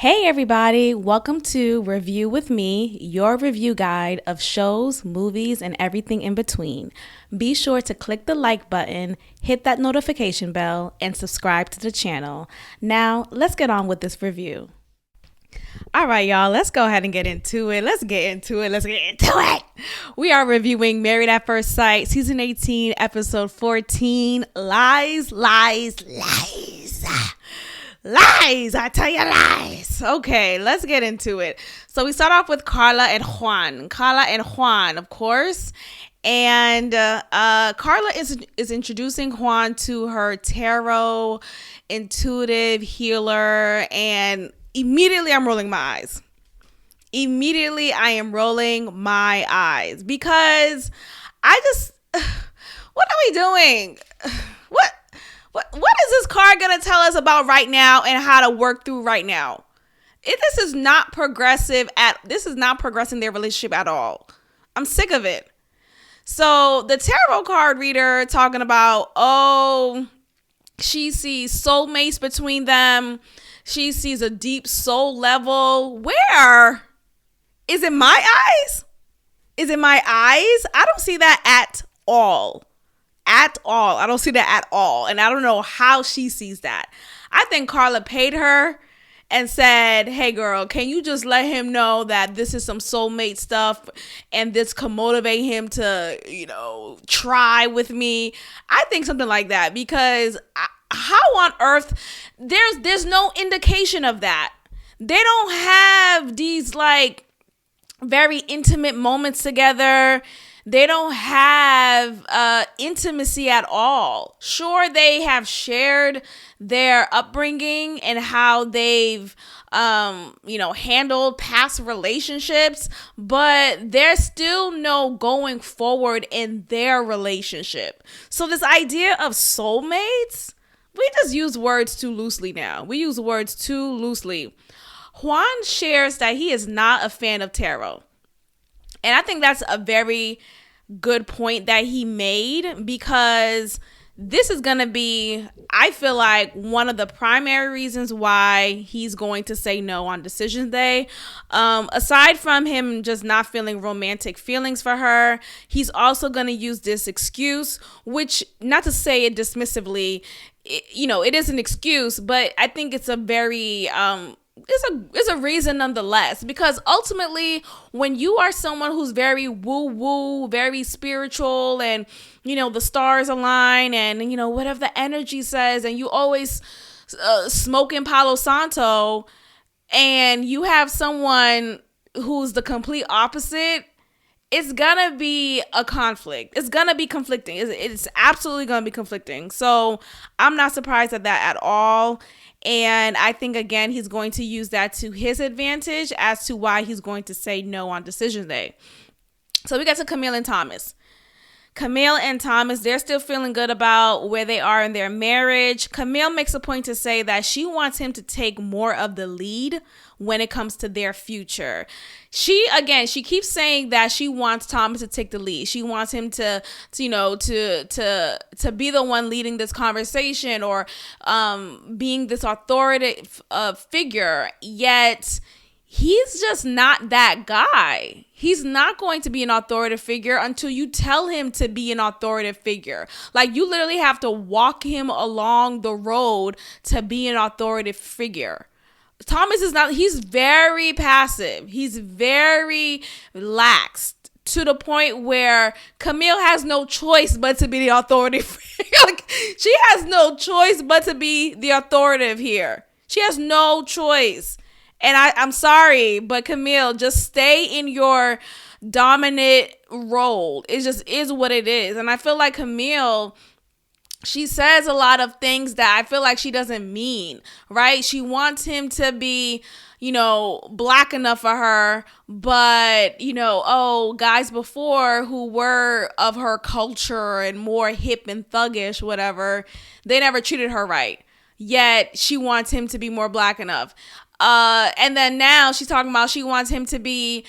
Hey everybody, welcome to Review with Me, your review guide of shows, movies, and everything in between. Be sure to click the like button, hit that notification bell, and subscribe to the channel. Now, let's get on with this review. All right, y'all, let's go ahead and get into it. Let's get into it. We are reviewing Married at First Sight, Season 18, Episode 14, Lies. Lies, I tell you lies. Okay, let's get into it. So we start off with Carla and Juan, of course. And Carla is introducing Juan to her tarot, intuitive healer, and immediately I'm rolling my eyes. Because what are we doing? What is this card going to tell us about right now and how to work through right now? This is not progressing their relationship at all. I'm sick of it. So the tarot card reader talking about, she sees soulmates between them. She sees a deep soul level. Where? Is it my eyes? I don't see that at all. I don't see that at all. And I don't know how she sees that. I think Carla paid her and said, hey girl, can you just let him know that this is some soulmate stuff and this can motivate him to, try with me. I think something like that, because how on earth, there's no indication of that. They don't have these very intimate moments together. They don't have intimacy at all. Sure, they have shared their upbringing and how they've, handled past relationships, but there's still no going forward in their relationship. So this idea of soulmates, we just use words too loosely now. Juan shares that he is not a fan of tarot. And I think that's a very good point that he made, because this is going to be, I feel like, one of the primary reasons why he's going to say no on decision day. Aside from him just not feeling romantic feelings for her, he's also going to use this excuse, which, not to say it dismissively, it is an excuse, but I think it's a very... It's a reason nonetheless, because ultimately when you are someone who's very woo-woo, very spiritual, and the stars align, and whatever the energy says, and you always smoking Palo Santo, and you have someone who's the complete opposite, it's gonna be a conflict. It's gonna be conflicting. It's absolutely gonna be conflicting. So I'm not surprised at that at all. And I think, again, he's going to use that to his advantage as to why he's going to say no on decision day. So we got to Camille and Thomas. They're still feeling good about where they are in their marriage. Camille makes a point to say that she wants him to take more of the lead when it comes to their future. She keeps saying that she wants Thomas to take the lead. She wants him to be the one leading this conversation, or being this authoritative figure. Yet he's just not that guy. He's not going to be an authoritative figure until you tell him to be an authoritative figure. You literally have to walk him along the road to be an authoritative figure. Thomas is not, he's very passive. He's very lax, to the point where Camille has no choice but to be the authoritative figure. She has no choice but to be the authoritative here. She has no choice. And I'm sorry, but Camille, just stay in your dominant role. It just is what it is. And I feel like Camille, she says a lot of things that I feel like she doesn't mean, right? She wants him to be, black enough for her, but, guys before who were of her culture and more hip and thuggish, whatever, they never treated her right. Yet she wants him to be more black enough. And then now she's talking about she wants him to be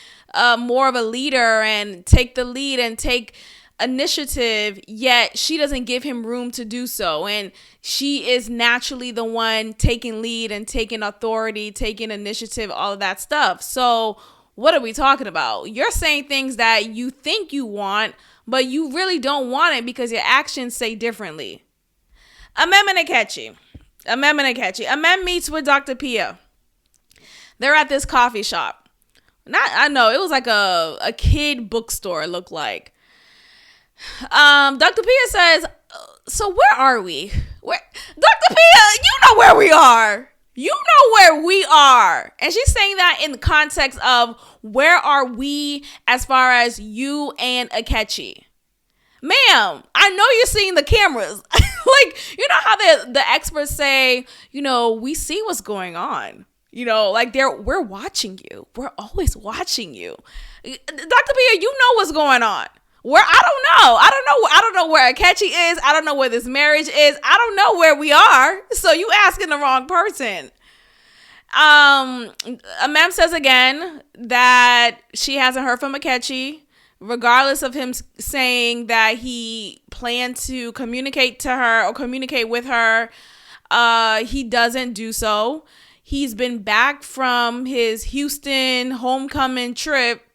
more of a leader and take the lead and take initiative, yet she doesn't give him room to do so. And she is naturally the one taking lead and taking authority, taking initiative, all of that stuff. So what are we talking about? You're saying things that you think you want, but you really don't want it because your actions say differently. Amem and Akechi. Amem meets with Dr. Pia. They're at this coffee shop. I know, it was like a kid bookstore, it looked like. Dr. Pia says, so where are we? Dr. Pia, you know where we are. And she's saying that in the context of where are we as far as you and Akechi. Ma'am, I know you're seeing the cameras. Like, you know how the experts say, we see what's going on. Like we're watching you. We're always watching you. Dr. Pia, you know what's going on. Where I don't know where Akechi is. I don't know where this marriage is. I don't know where we are. So you asking the wrong person. Amem says again that she hasn't heard from Akechi, regardless of him saying that he planned to communicate to her or communicate with her. He doesn't do so. He's been back from his Houston homecoming trip,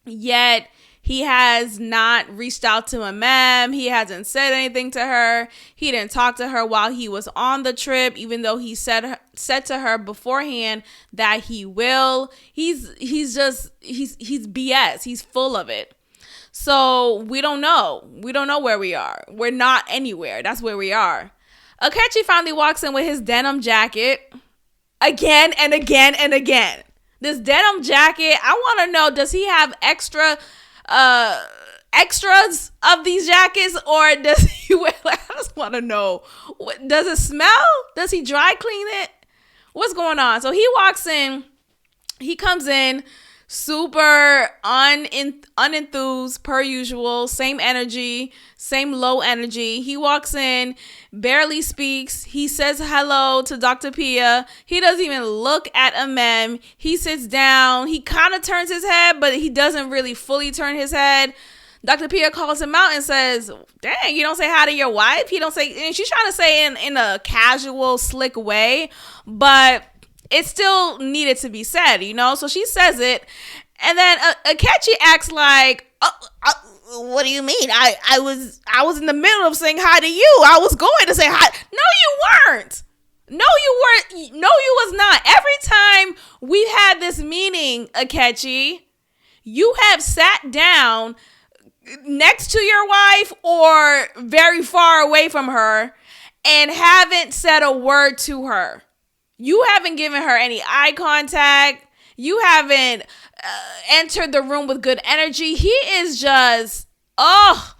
yet he has not reached out to Amem. He hasn't said anything to her. He didn't talk to her while he was on the trip, even though he said to her beforehand that he will. He's BS. He's full of it. So we don't know. We don't know where we are. We're not anywhere. That's where we are. Akechi finally walks in with his denim jacket again and again and again. This denim jacket, I want to know, does he have extras of these jackets, or does he wear, I just want to know, does it smell? Does he dry clean it? What's going on? So he walks in, he comes in super unenthused per usual, same energy, same low energy. He walks in, barely speaks. He says hello to Dr. Pia. He doesn't even look at Amem. He sits down. He kind of turns his head, but he doesn't really fully turn his head. Dr. Pia calls him out and says, dang, you don't say hi to your wife? He don't say, and she's trying to say in a casual, slick way, but it still needed to be said, So she says it, and then Akechi acts like, what do you mean? I was in the middle of saying hi to you. I was going to say hi. No, you weren't. No, you was not. Every time we've had this meeting, Akechi, you have sat down next to your wife or very far away from her and haven't said a word to her. You haven't given her any eye contact. You haven't entered the room with good energy. He is just, I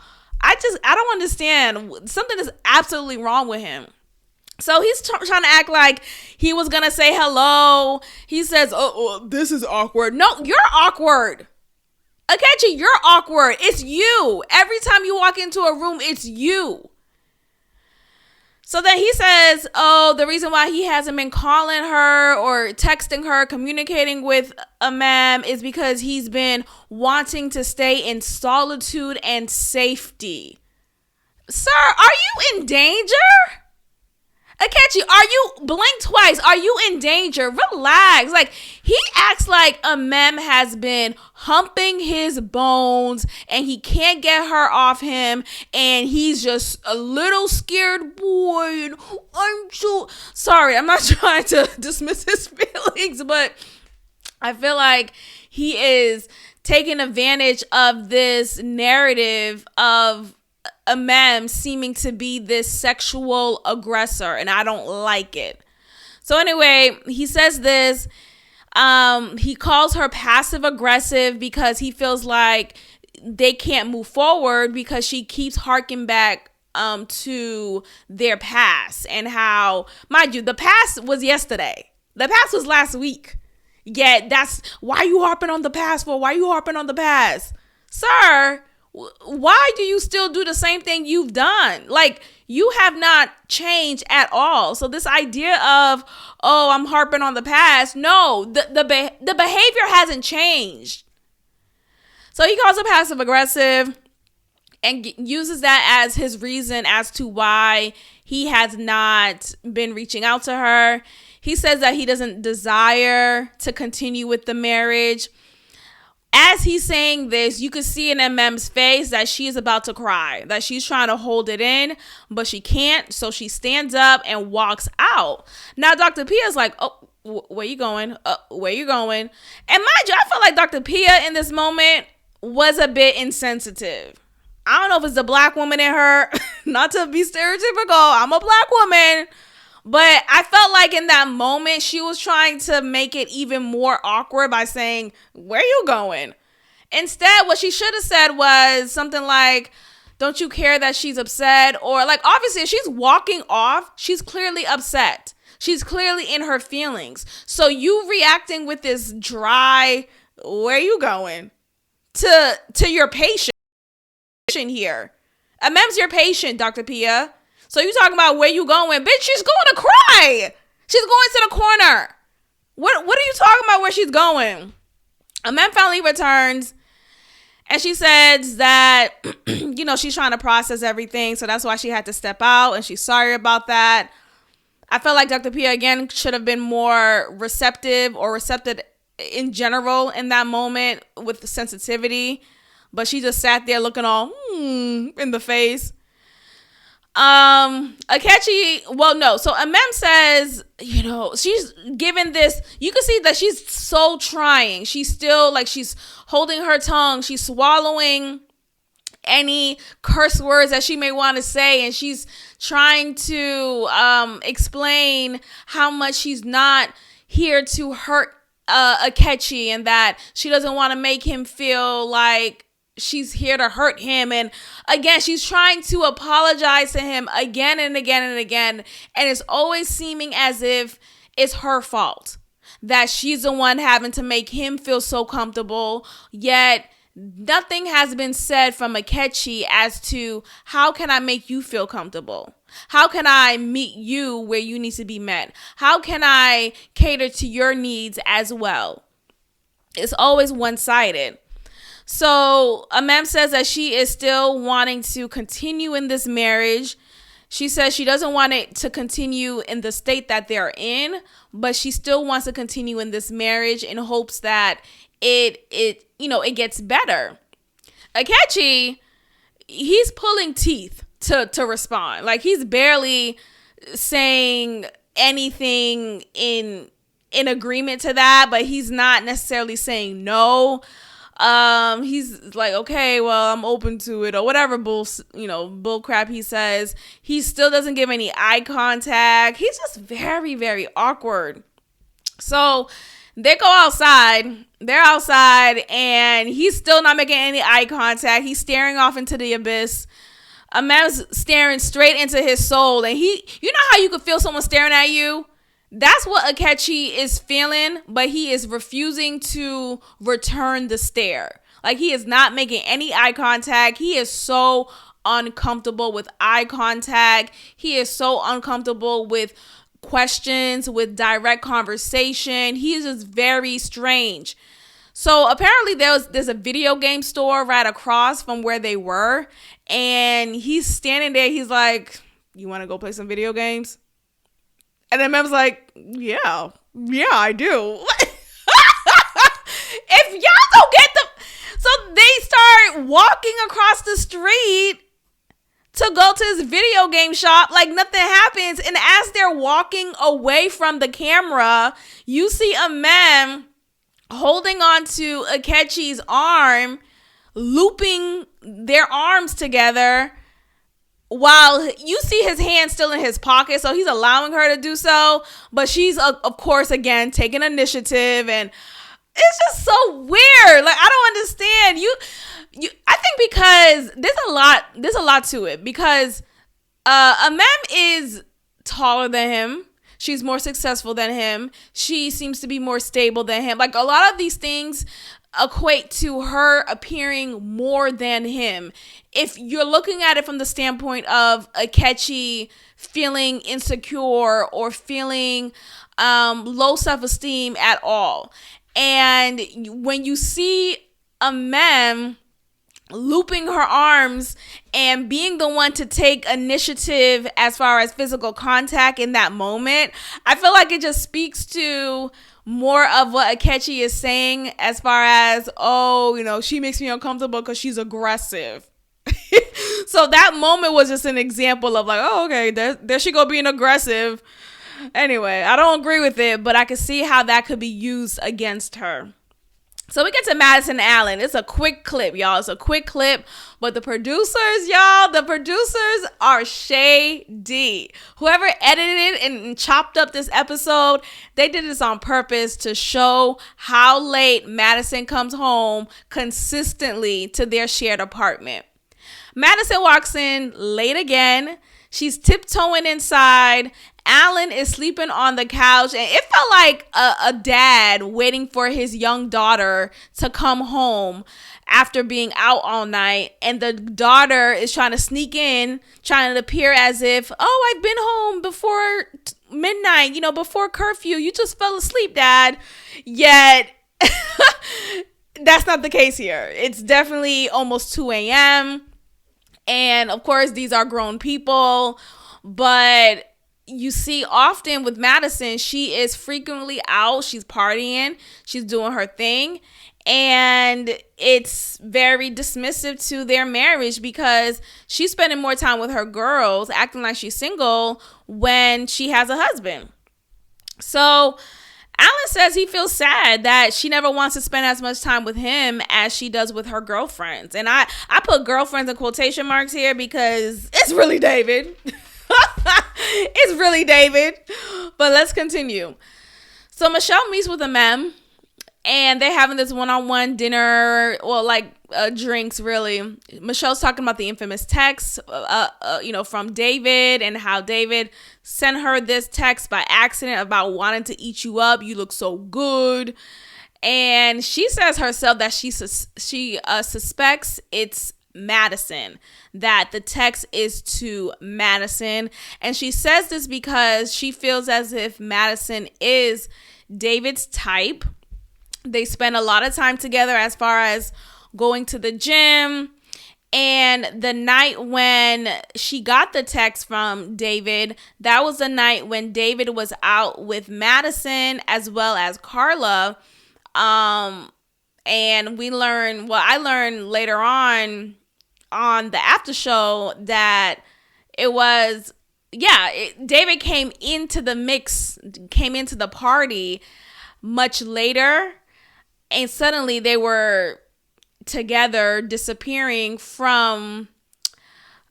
don't understand. Something is absolutely wrong with him. So he's trying to act like he was going to say hello. He says, oh, this is awkward. No, you're awkward. Akechi, you're awkward. It's you. Every time you walk into a room, it's you. So then he says, the reason why he hasn't been calling her or texting her, communicating with Amem is because he's been wanting to stay in solitude and safety. Sir, are you in danger? Akechi, blink twice. Are you in danger? Relax. Like, he acts like Amem has been humping his bones and he can't get her off him, and he's just a little scared boy. And I'm so sorry. I'm not trying to dismiss his feelings, but I feel like he is taking advantage of this narrative of Amem seeming to be this sexual aggressor, and I don't like it. So anyway, he says this. He calls her passive aggressive because he feels like they can't move forward because she keeps harking back to their past, and how, mind you, the past was yesterday. The past was last week. Yet that's why you harping on the past for? Why you harping on the past? Sir, why do you still do the same thing you've done? Like, you have not changed at all. So this idea of, I'm harping on the past. No, the behavior hasn't changed. So he calls her passive aggressive. and uses that as his reason as to why he has not been reaching out to her. He says that he doesn't desire to continue with the marriage. As he's saying this, you can see in MM's face that she is about to cry, that she's trying to hold it in, but she can't. So she stands up and walks out. Now, Dr. Pia's like, oh, where you going? Where you going? And mind you, I feel like Dr. Pia in this moment was a bit insensitive. I don't know if it's the black woman in her, not to be stereotypical. I'm a black woman. But I felt like in that moment, she was trying to make it even more awkward by saying, where you going? Instead, what she should have said was something like, don't you care that she's upset? Or like, obviously, if she's walking off, she's clearly upset. She's clearly in her feelings. So you reacting with this dry, where you going? To your patient here. Mem's your patient, Dr. Pia. So you talking about where you going? Bitch, she's going to cry. She's going to the corner. What are you talking about where she's going? Mem finally returns and she says that, she's trying to process everything. So that's why she had to step out and she's sorry about that. I felt like Dr. Pia, again, should have been more receptive or receptive in general in that moment with the sensitivity. But she just sat there looking all in the face. Akechi, well, no. So Mem says, she's given this, you can see that she's so trying. She's still like, she's holding her tongue. She's swallowing any curse words that she may want to say. And she's trying to explain how much she's not here to hurt Akechi and that she doesn't want to make him feel like she's here to hurt him. And again, she's trying to apologize to him again and again and again. And it's always seeming as if it's her fault, that she's the one having to make him feel so comfortable. Yet nothing has been said from Akechi as to how can I make you feel comfortable? How can I meet you where you need to be met? How can I cater to your needs as well? It's always one-sided. So Mem says that she is still wanting to continue in this marriage. She says she doesn't want it to continue in the state that they're in, but she still wants to continue in this marriage in hopes that it gets better. Akechi, he's pulling teeth to respond. Like, he's barely saying anything in agreement to that, but he's not necessarily saying no. He's like, okay, well, I'm open to it, or whatever bull crap he says. He still doesn't give any eye contact. He's just very, very awkward. So they go outside. They're outside, and he's still not making any eye contact. He's staring off into the abyss. A man's staring straight into his soul, and you know how you could feel someone staring at you? That's what Akechi is feeling, but he is refusing to return the stare. Like, he is not making any eye contact. He is so uncomfortable with eye contact. He is so uncomfortable with questions, with direct conversation. He is just very strange. So apparently there's a video game store right across from where they were, and he's standing there. He's like, you want to go play some video games? And then Mem's like, yeah, I do. If y'all don't get so they start walking across the street to go to his video game shop like nothing happens. And as they're walking away from the camera, you see a Mem holding on to Akechi's arm, looping their arms together, while you see his hand still in his pocket. So he's allowing her to do so, but she's of course again taking initiative, and it's just so weird. Like, I don't understand. I think because there's a lot to it, because Mem is taller than him. She's more successful than him. She seems to be more stable than him. Like, a lot of these things equate to her appearing more than him. If you're looking at it from the standpoint of Akechi feeling insecure or feeling low self-esteem at all. And when you see a Mem looping her arms and being the one to take initiative as far as physical contact in that moment. I feel like it just speaks to more of what Akechi is saying as far as, oh, she makes me uncomfortable because she's aggressive. So that moment was just an example of like, oh, okay, there she go being aggressive. Anyway, I don't agree with it, but I can see how that could be used against her. So we get to Madison and Allan. It's a quick clip, y'all. It's a quick clip. But the producers are shady. Whoever edited it and chopped up this episode, they did this on purpose to show how late Madison comes home consistently to their shared apartment. Madison walks in late again. She's tiptoeing inside. Allan is sleeping on the couch, and it felt like a dad waiting for his young daughter to come home after being out all night, and the daughter is trying to sneak in, trying to appear as if, oh, I've been home before midnight, before curfew. You just fell asleep, Dad. Yet, that's not the case here. It's definitely almost 2 a.m., and of course, these are grown people, but you see often with Madison, she is frequently out. She's partying. She's doing her thing. And it's very dismissive to their marriage because she's spending more time with her girls, acting like she's single when she has a husband. So Allan says he feels sad that she never wants to spend as much time with him as she does with her girlfriends. And I put girlfriends in quotation marks here because it's really David. It's really David. But let's continue. So Michelle meets with a mem, and they're having this one-on-one dinner, drinks really. Michelle's talking about the infamous text, from David, and how David sent her this text by accident about wanting to eat you up. You look so good. And she says herself that she suspects it's Madison, that the text is to Madison. And she says this because she feels as if Madison is David's type. They spend a lot of time together as far as going to the gym. And the night when she got the text from David, that was the night when David was out with Madison as well as Carla. And I learned later on the after show that David came into the mix, came into the party much later, and suddenly they were together, disappearing from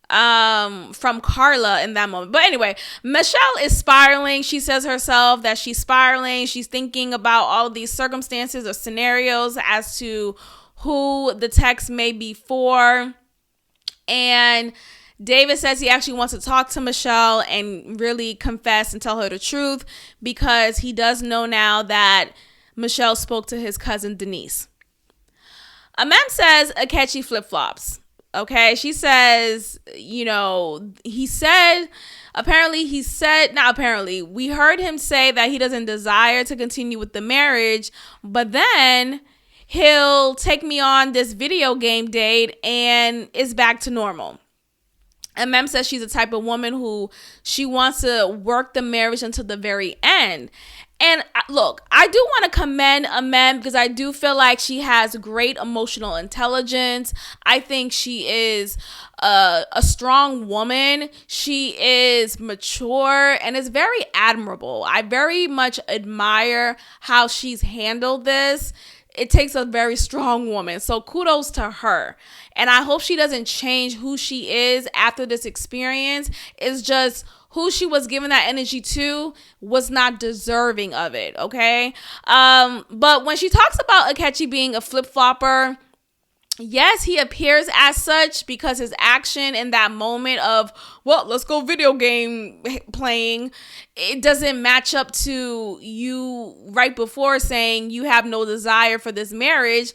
Carla in that moment. But anyway, Michelle is spiraling. She says herself that she's spiraling. She's thinking about all of these circumstances or scenarios as to who the text may be for. And David says he actually wants to talk to Michelle and really confess and tell her the truth because he does know now that Michelle spoke to his cousin Denise. Amem says Akechi flip-flops. Okay, she says, we heard him say that he doesn't desire to continue with the marriage, but then he'll take me on this video game date and it's back to normal. And Mem says she's the type of woman who she wants to work the marriage until the very end. And look, I do want to commend Mem because I do feel like she has great emotional intelligence. I think she is a strong woman. She is mature and is very admirable. I very much admire how she's handled this. It takes a very strong woman. So kudos to her. And I hope she doesn't change who she is after this experience. It's just who she was giving that energy to was not deserving of it, okay? But when she talks about Akechi being a flip-flopper, yes, he appears as such because his action in that moment of, well, let's go video game playing, it doesn't match up to you right before saying you have no desire for this marriage.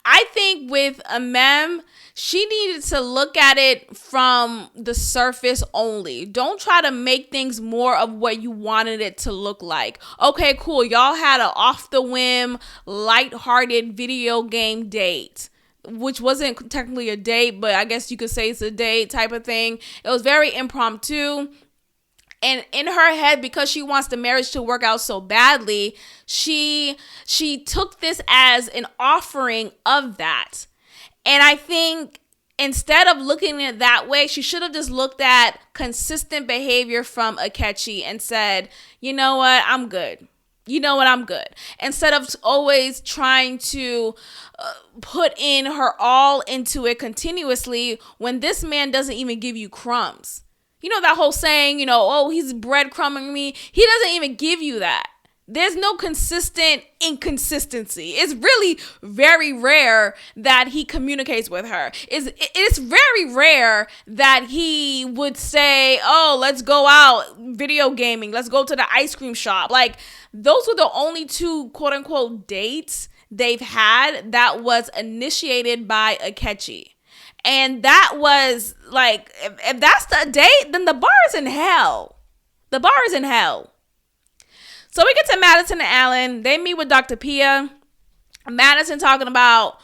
I think with Mem, she needed to look at it from the surface only. Don't try to make things more of what you wanted it to look like. Okay, cool. Y'all had an off the whim, lighthearted video game date. which wasn't technically a date, but I guess you could say it's a date type of thing. It was very impromptu. And in her head, because she wants the marriage to work out so badly, she took this as an offering of that. And I think instead of looking at it that way, she should have just looked at consistent behavior from Akechi and said, you know what, I'm good. You know what, I'm good. Instead of always trying to put in her all into it continuously when this man doesn't even give you crumbs. You know that whole saying, oh, he's breadcrumbing me. He doesn't even give you that. There's no consistent inconsistency. It's really very rare that he communicates with her. It's very rare that he would say, oh, let's go out video gaming. Let's go to the ice cream shop. Like, those were the only two quote unquote dates they've had that was initiated by Akechi. And that was like, if that's the date, then the bar is in hell. The bar is in hell. So we get to Madison and Allan. They meet with Dr. Pia. Madison talking about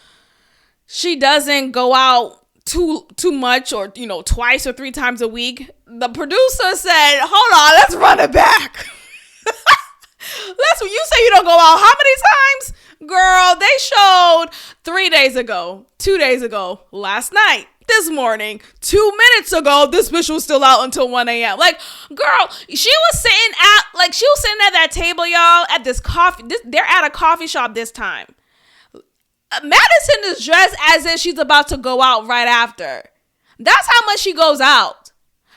she doesn't go out too much or, twice or 3 times a week. The producer said, hold on, let's run it back. You say you don't go out how many times? Girl, they showed 3 days ago, 2 days ago, last night, this morning, 2 minutes ago, this bitch was still out until 1 a.m. Like, girl, she was sitting at that table, y'all, at this coffee. They're at a coffee shop this time. Madison is dressed as if she's about to go out right after. That's how much she goes out.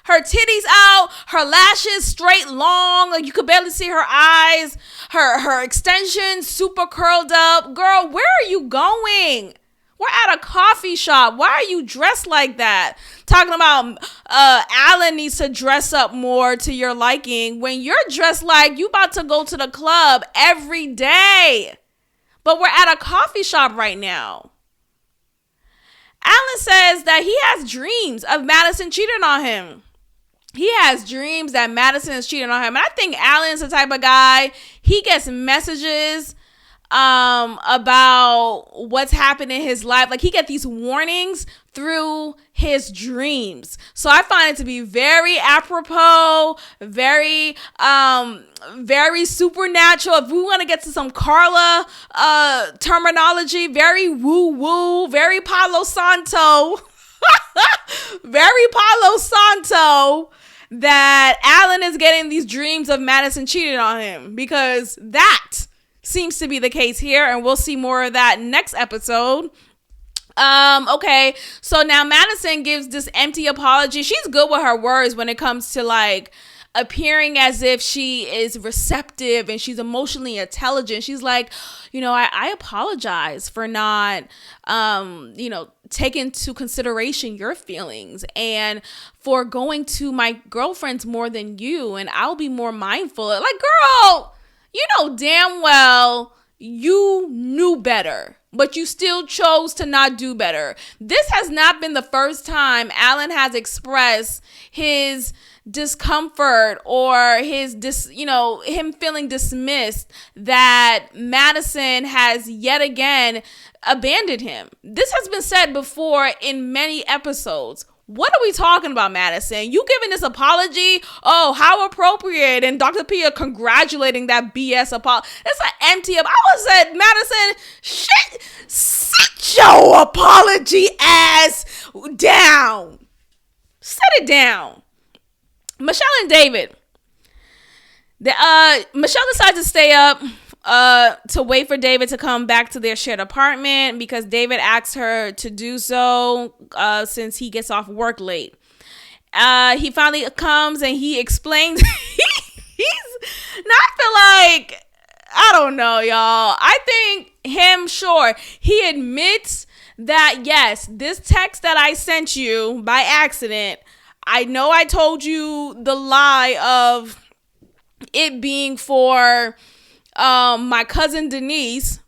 Her titties out, her lashes straight long, like you could barely see her eyes, her extensions super curled up. Girl, where are you going? We're at a coffee shop. Why are you dressed like that? Talking about Allan needs to dress up more to your liking when you're dressed like you about to go to the club every day. But we're at a coffee shop right now. Allan says that he has dreams of Madison cheating on him. He has dreams that Madison is cheating on him. And I think Allan's the type of guy, he gets messages about what's happened in his life. Like, he gets these warnings through his dreams. So I find it to be very apropos, very supernatural. If we want to get to some Carla terminology, very woo-woo, very Palo Santo. Very Palo Santo that Allan is getting these dreams of Madison cheating on him, because that seems to be the case here, and we'll see more of that next episode. Okay, so now Madison gives this empty apology. She's good with her words when it comes to like appearing as if she is receptive and she's emotionally intelligent. She's like, I apologize for not, take into consideration your feelings and for going to my girlfriends more than you, and I'll be more mindful. Like, girl, you know damn well you knew better, but you still chose to not do better. This has not been the first time Allan has expressed his discomfort or his him feeling dismissed that Madison has yet again abandoned him. This has been said before in many episodes. What are we talking about, Madison? You giving this apology? Oh, how appropriate. And Dr. Pia congratulating that BS apology. It's an empty I was said, Madison, shit, sit your apology ass down. Set it down. Michelle and David. Michelle decides to stay up to wait for David to come back to their shared apartment because David asked her to do so since he gets off work late. He finally comes and he explains he's not feel like, I don't know, y'all. I think he admits that, yes, this text that I sent you by accident, I know I told you the lie of it being for my cousin Denise,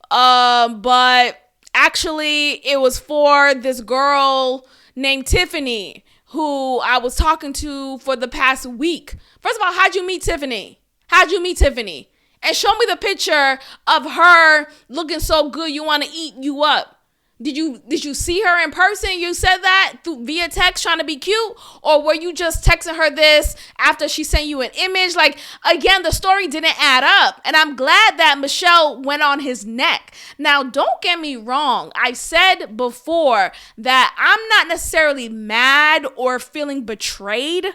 but actually it was for this girl named Tiffany who I was talking to for the past week. First of all, how'd you meet Tiffany? And show me the picture of her looking so good you want to eat you up. Did you see her in person? You said that via text trying to be cute? Or were you just texting her this after she sent you an image? Like, again, the story didn't add up. And I'm glad that Michelle went on his neck. Now, don't get me wrong. I said before that I'm not necessarily mad or feeling betrayed.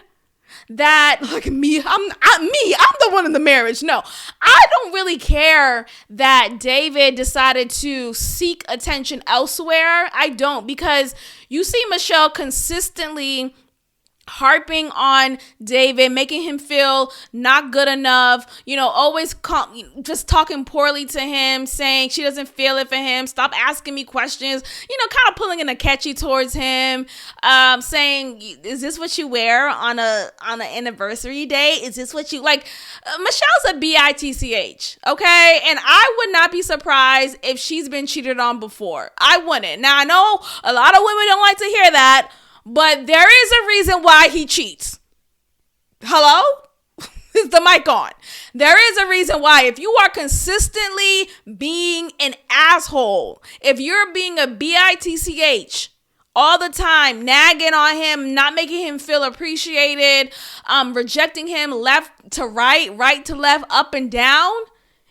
That like I'm the one in the marriage. No, I don't really care that David decided to seek attention elsewhere. I don't, because you see Michelle consistently harping on David, making him feel not good enough, always just talking poorly to him, saying she doesn't feel it for him, stop asking me questions, kind of pulling in a catchy towards him, saying, is this what you wear on an anniversary day? Is this what you like? Michelle's a bitch, okay? And I would not be surprised if she's been cheated on before. I wouldn't. Now, I know a lot of women don't like to hear that, but there is a reason why he cheats. Hello? Is the mic on? There is a reason why. If you are consistently being an asshole, if you're being a bitch all the time, nagging on him, not making him feel appreciated, rejecting him left to right to left, up and down,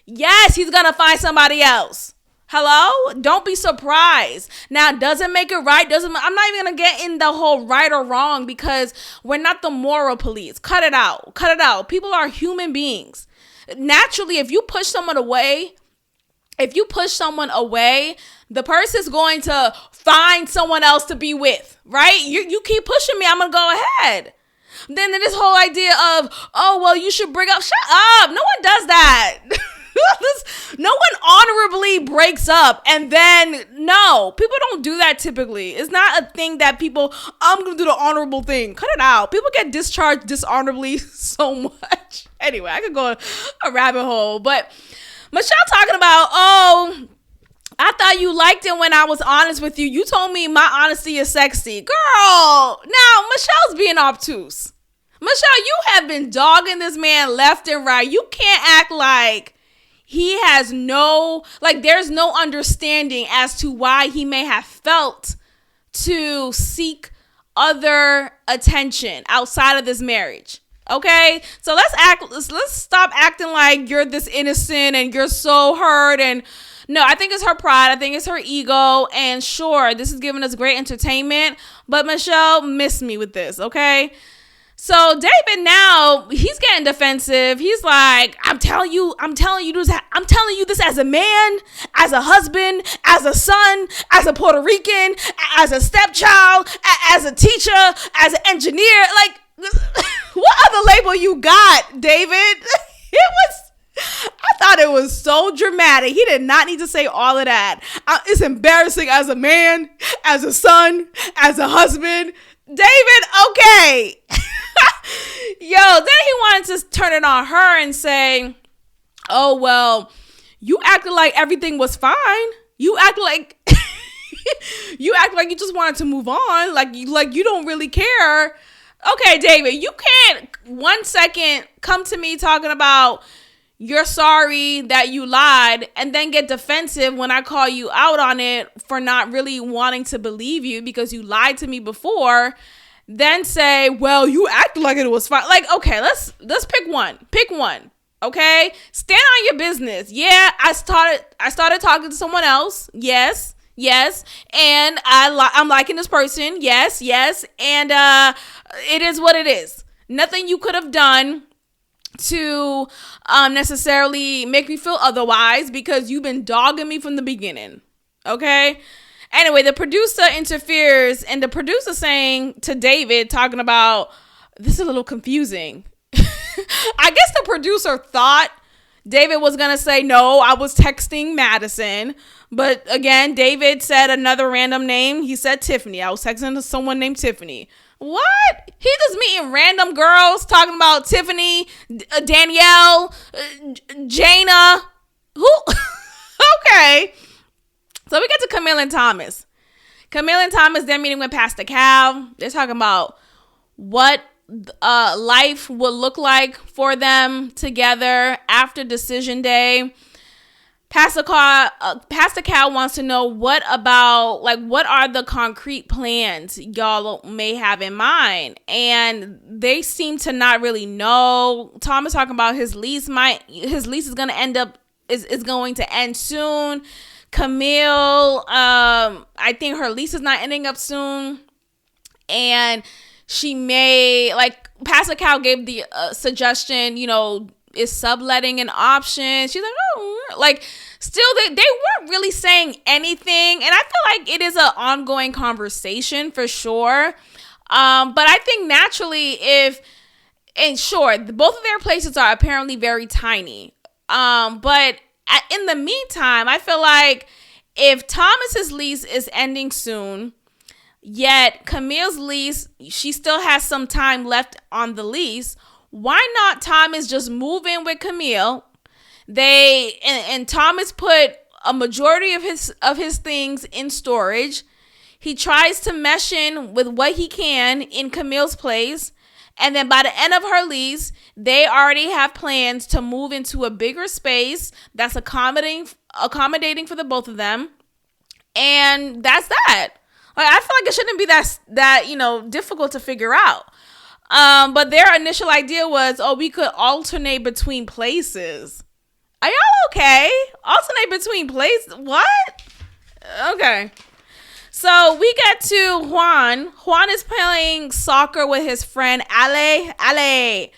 yes, he's going to find somebody else. Hello? Don't be surprised. Now, doesn't make it right. I'm not even going to get in the whole right or wrong, because we're not the moral police. Cut it out. Cut it out. People are human beings. Naturally, if you push someone away, the person's going to find someone else to be with, right? You keep pushing me, I'm going to go ahead. Then this whole idea of, oh, well, you should break up. Shut up. No one does that. No one honorably breaks up and then, no, people don't do that typically. It's not a thing that people, I'm going to do the honorable thing. Cut it out. People get discharged dishonorably so much. Anyway, I could go a rabbit hole, but Michelle talking about, oh, I thought you liked it when I was honest with you. You told me my honesty is sexy. Girl, now Michelle's being obtuse. Michelle, you have been dogging this man left and right. You can't act like he has there's no understanding as to why he may have felt to seek other attention outside of this marriage. Okay? So let's stop acting like you're this innocent and you're so hurt. And no, I think it's her pride. I think it's her ego. And sure, this is giving us great entertainment, but Michelle, miss me with this. Okay? So David now, he's getting defensive. He's like, I'm telling you this as a man, as a husband, as a son, as a Puerto Rican, as a stepchild, as a teacher, as an engineer. Like, what other label you got, David? I thought it was so dramatic. He did not need to say all of that. It's embarrassing as a man, as a son, as a husband. David, okay. Yo, then he wanted to turn it on her and say, oh, well, you acted like everything was fine. You act like you just wanted to move on. Like you don't really care. Okay, David, you can't 1 second come to me talking about you're sorry that you lied and then get defensive when I call you out on it for not really wanting to believe you because you lied to me before. Then say, well, you acted like it was fine. Like, okay, let's pick one. Pick one. Okay? Stand on your business. Yeah, I started talking to someone else. Yes. And I'm liking this person. Yes. And it is what it is. Nothing you could have done to necessarily make me feel otherwise because you've been dogging me from the beginning. Okay? Anyway, the producer interferes, and the producer saying to David, talking about, this is a little confusing. I guess the producer thought David was going to say, no, I was texting Madison. But again, David said another random name. He said Tiffany. I was texting to someone named Tiffany. What? He just meeting random girls talking about Tiffany, Danielle, Jana. Who? Okay. So we get to Camille and Thomas. Camille and Thomas, they're meeting with Pastor Cal. They're talking about what life will look like for them together after decision day. Pastor Cal wants to know what are the concrete plans y'all may have in mind, and they seem to not really know. Tom is talking about his lease is going to end soon. Camille, I think her lease is not ending up soon, and she may, like, Pastor Cal gave the suggestion, is subletting an option? She's like, oh, like, still they weren't really saying anything, and I feel like it is an ongoing conversation for sure. But I think naturally, both of their places are apparently very tiny. But in the meantime, I feel like if Thomas's lease is ending soon, yet Camille's lease, she still has some time left on the lease, why not Thomas just move in with Camille? And Thomas put a majority of his things in storage. He tries to mesh in with what he can in Camille's place. And then by the end of her lease, they already have plans to move into a bigger space that's accommodating for the both of them. And that's that. Like, I feel like it shouldn't be that difficult to figure out. But their initial idea was, we could alternate between places. Are y'all okay? Alternate between places? What? Okay. So we get to Juan. Juan is playing soccer with his friend Ale.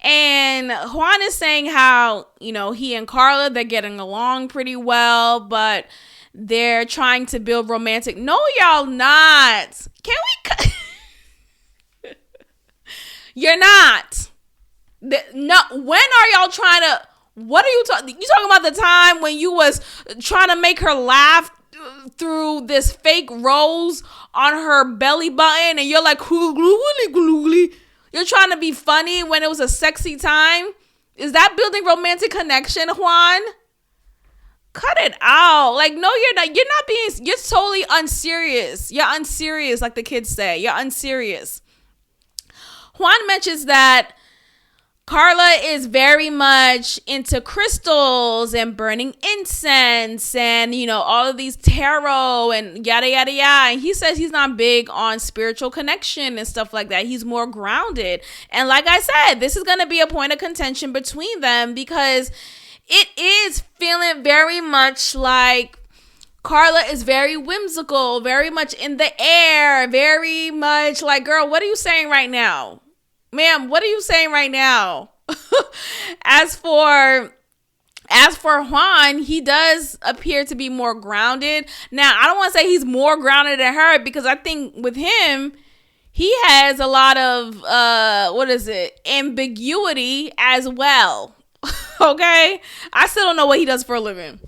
And Juan is saying how, he and Carla, they're getting along pretty well, but they're trying to build romantic. No, y'all not. Can we... You're not. No. When are y'all trying to... What are you talking? You talking about the time when you was trying to make her laugh through this fake rose on her belly button, and you're like, you're trying to be funny when it was a sexy time? Is that building romantic connection, Juan? Cut it out. Like, no, you're not. You're totally unserious. You're unserious, like the kids say. You're unserious. Juan mentions that Carla is very much into crystals and burning incense and, all of these tarot and yada, yada, yada. And he says he's not big on spiritual connection and stuff like that. He's more grounded. And like I said, this is going to be a point of contention between them because it is feeling very much like Carla is very whimsical, very much in the air, very much like, girl, what are you saying right now? Ma'am, what are you saying right now? As for Juan, he does appear to be more grounded. Now, I don't want to say he's more grounded than her because I think with him, he has a lot of, ambiguity as well. Okay? I still don't know what he does for a living.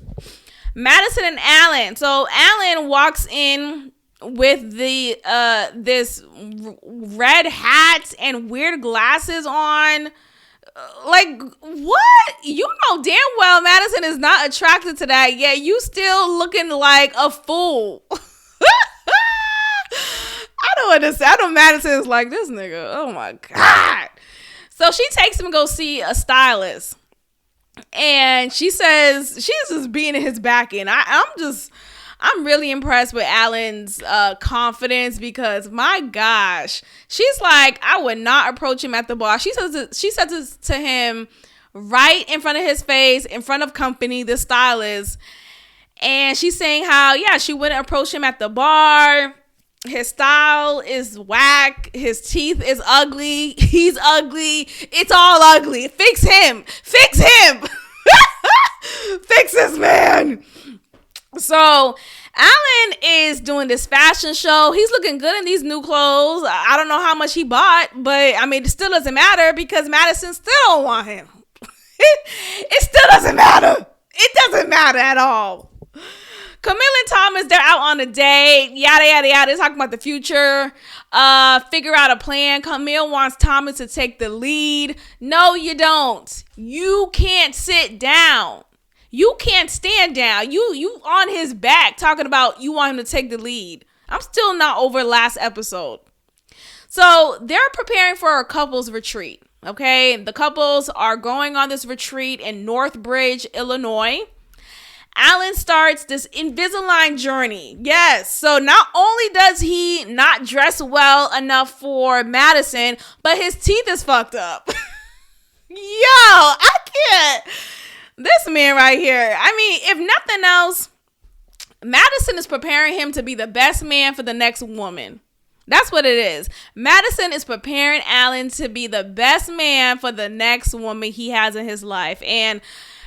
Madison and Allan. So, Allan walks in with this red hat and weird glasses on. Like, what? You know damn well Madison is not attracted to that, yet you still looking like a fool. I don't understand. I know Madison is like, this nigga, oh my God. So she takes him to go see a stylist. And she says she's just being in his back end. I'm really impressed with Allan's confidence because, my gosh, she's like, I would not approach him at the bar. She says this to him right in front of his face, in front of company, the stylist. And she's saying how, she wouldn't approach him at the bar. His style is whack. His teeth is ugly. He's ugly. It's all ugly. Fix him. Fix this man. So Allan is doing this fashion show. He's looking good in these new clothes. I don't know how much he bought, but I mean, it still doesn't matter because Madison still don't want him. It still doesn't matter. It doesn't matter at all. Camille and Thomas, they're out on a date. Yada, yada, yada. They're talking about the future. Figure out a plan. Camille wants Thomas to take the lead. No, you don't. You can't sit down. You can't stand down. You on his back talking about you want him to take the lead. I'm still not over last episode. So they're preparing for a couples retreat. Okay. The couples are going on this retreat in Northbridge, Illinois. Allan starts this Invisalign journey. Yes. So not only does he not dress well enough for Madison, but his teeth is fucked up. Yo, I can't. This man right here. I mean, if nothing else, Madison is preparing him to be the best man for the next woman. That's what it is. Madison is preparing Allan to be the best man for the next woman he has in his life. And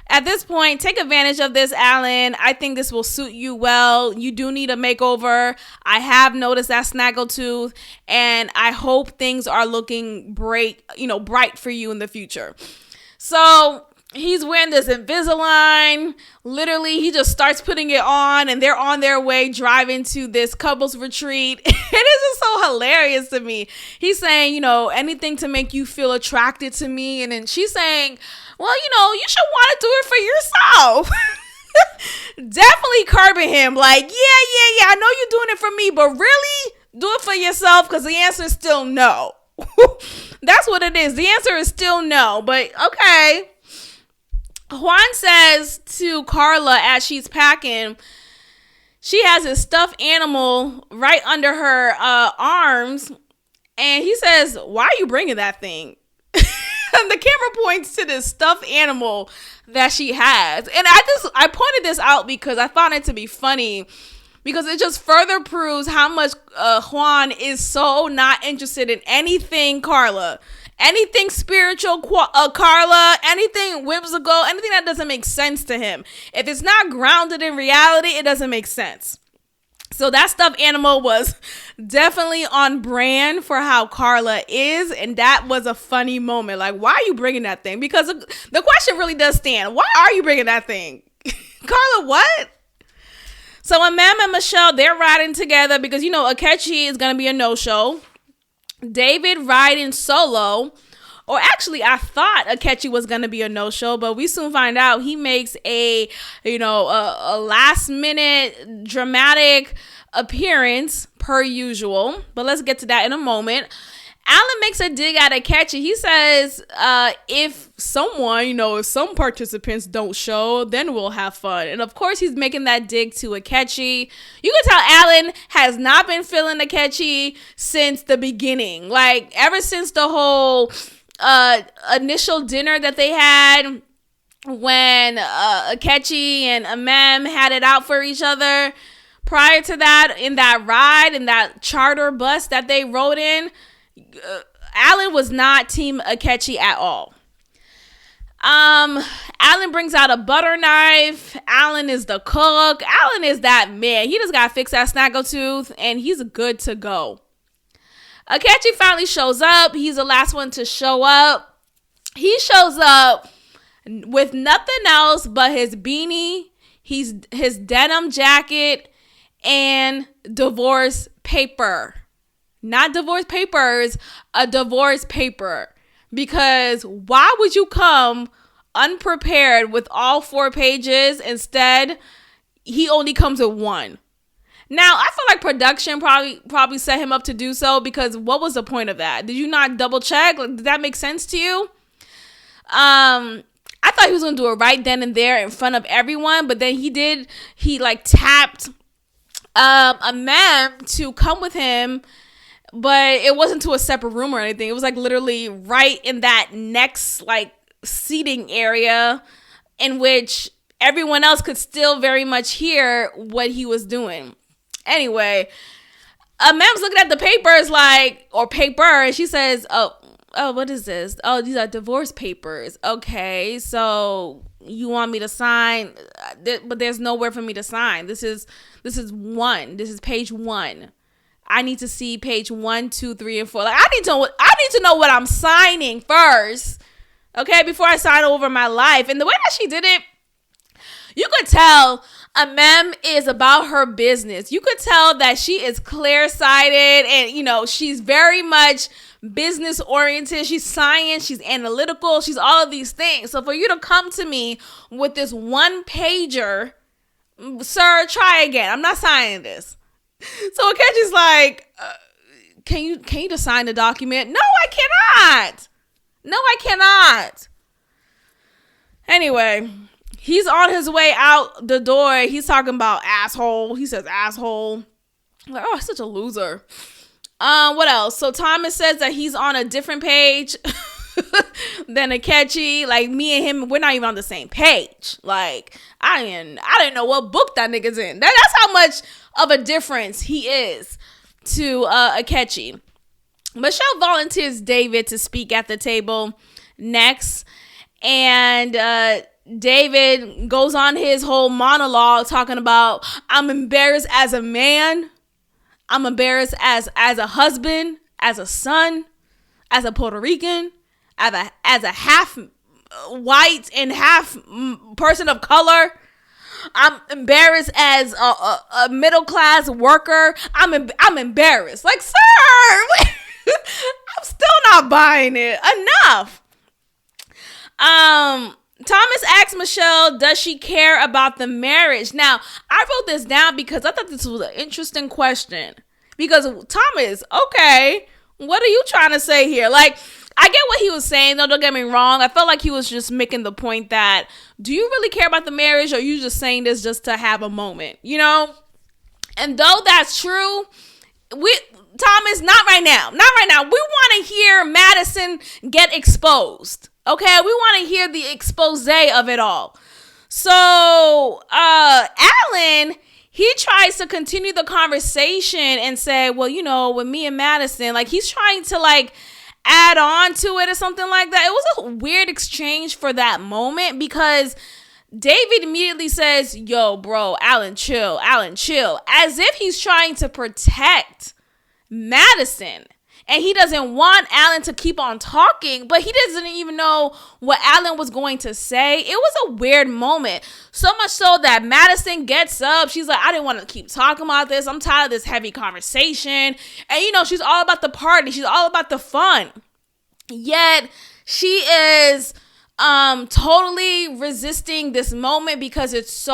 at this point, take advantage of this, Allan. I think this will suit you well. You do need a makeover. I have noticed that snaggletooth, and I hope things are looking bright for you in the future. So he's wearing this Invisalign. Literally, he just starts putting it on, and they're on their way driving to this couples retreat. It is just so hilarious to me. He's saying, anything to make you feel attracted to me. And then she's saying, well, you should want to do it for yourself. Definitely curbing him. Like, yeah. I know you're doing it for me, but really do it for yourself, because the answer is still no. That's what it is. The answer is still no, but okay. Juan says to Carla as she's packing, she has a stuffed animal right under her arms, and he says, why are you bringing that thing? And the camera points to this stuffed animal that she has. And I pointed this out because I found it to be funny, because it just further proves how much Juan is so not interested in anything Carla. Anything spiritual, Carla, anything whimsical, anything that doesn't make sense to him. If it's not grounded in reality, it doesn't make sense. So that stuffed animal was definitely on brand for how Carla is. And that was a funny moment. Like, why are you bringing that thing? Because the question really does stand. Why are you bringing that thing? Carla, what? So Amam and Michelle, they're riding together because, Akechi is going to be a no-show. David riding solo, or actually I thought Akechi was going to be a no-show, but we soon find out he makes a last minute dramatic appearance per usual, but let's get to that in a moment. Allan makes a dig at Akechi. He says, if some participants don't show, then we'll have fun. And of course, he's making that dig to Akechi. You can tell Allan has not been feeling Akechi since the beginning. Like, ever since the whole initial dinner that they had when Akechi and Amam had it out for each other. Prior to that, in that ride, in that charter bus that they rode in, Allan was not team Akechi at all. Allan brings out a butter knife. Allan is the cook. Allan is that man. He just gotta fix that snaggletooth, and he's good to go. Akechi finally shows up. He's the last one to show up. He shows up with nothing else but his beanie, his denim jacket, and divorce paper. Not divorce papers, a divorce paper. Because why would you come unprepared with all 4 pages? Instead, he only comes with 1. Now, I feel like production probably set him up to do so, because what was the point of that? Did you not double check? Like, did that make sense to you? I thought he was going to do it right then and there in front of everyone, but then he tapped a man to come with him. But it wasn't to a separate room or anything. It was like literally right in that next seating area, in which everyone else could still very much hear what he was doing. Anyway, Mam's looking at the papers paper, and she says, oh, what is this? Oh, these are divorce papers. Okay, so you want me to sign, but there's nowhere for me to sign. This is page 1. I need to see page 1, 2, 3, and 4. I need to know what I'm signing first, okay, before I sign over my life. And the way that she did it, you could tell Amem is about her business. You could tell that she is clear-sighted, and she's very much business oriented. She's science. She's analytical. She's all of these things. So for you to come to me with this 1 pager, sir, try again. I'm not signing this. So Akechi's like, can you just sign the document? No, I cannot. Anyway, He's on his way out the door. He's talking about asshole. He says asshole. I'm like, oh, such a loser. What else? So Thomas says that he's on a different page than Akechi. Like, me and him, we're not even on the same page. Like, I didn't know what book that nigga's in. That's how much of a difference he is to Akechi. Michelle volunteers David to speak at the table next, and David goes on his whole monologue talking about, I'm embarrassed as a man, I'm embarrassed as a husband, as a son, as a Puerto Rican, as a half white and half person of color. I'm embarrassed as a middle class worker. I'm embarrassed. Like, sir, I'm still not buying it. Enough. Thomas asks Michelle, does she care about the marriage? Now, I wrote this down because I thought this was an interesting question. Because Thomas, okay, what are you trying to say here? Like, I get what he was saying, though, don't get me wrong. I felt like he was just making the point that, do you really care about the marriage, or are you just saying this just to have a moment, you know? And though that's true, Thomas, not right now. Not right now. We want to hear Madison get exposed. Okay? We want to hear the expose of it all. So, Allan, he tries to continue the conversation and say, well, you know, with me and Madison, like, he's trying to, like, add on to it or something like that. It was a weird exchange for that moment, because David immediately says, yo, bro, Allan, chill, as if he's trying to protect Madison. And he doesn't want Allan to keep on talking, but he doesn't even know what Allan was going to say. It was a weird moment. So much so that Madison gets up. She's like, I didn't want to keep talking about this. I'm tired of this heavy conversation. And, you know, she's all about the party. She's all about the fun. Yet she is totally resisting this moment because it's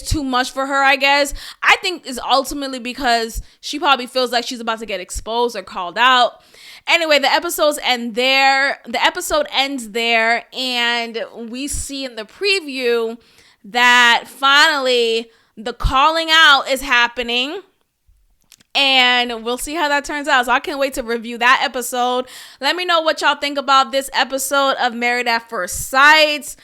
too much for her, I guess. I think it's ultimately because she probably feels like she's about to get exposed or called out. Anyway, the episode ends there, and we see in the preview that finally the calling out is happening. And we'll see how that turns out. So I can't wait to review that episode. Let me know what y'all think about this episode of Married at First Sight.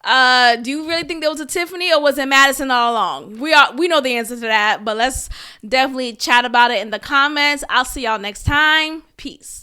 Do you really think there was a Tiffany, or was it Madison all along? We know the answer to that, but let's definitely chat about it in the comments. I'll see y'all next time. Peace.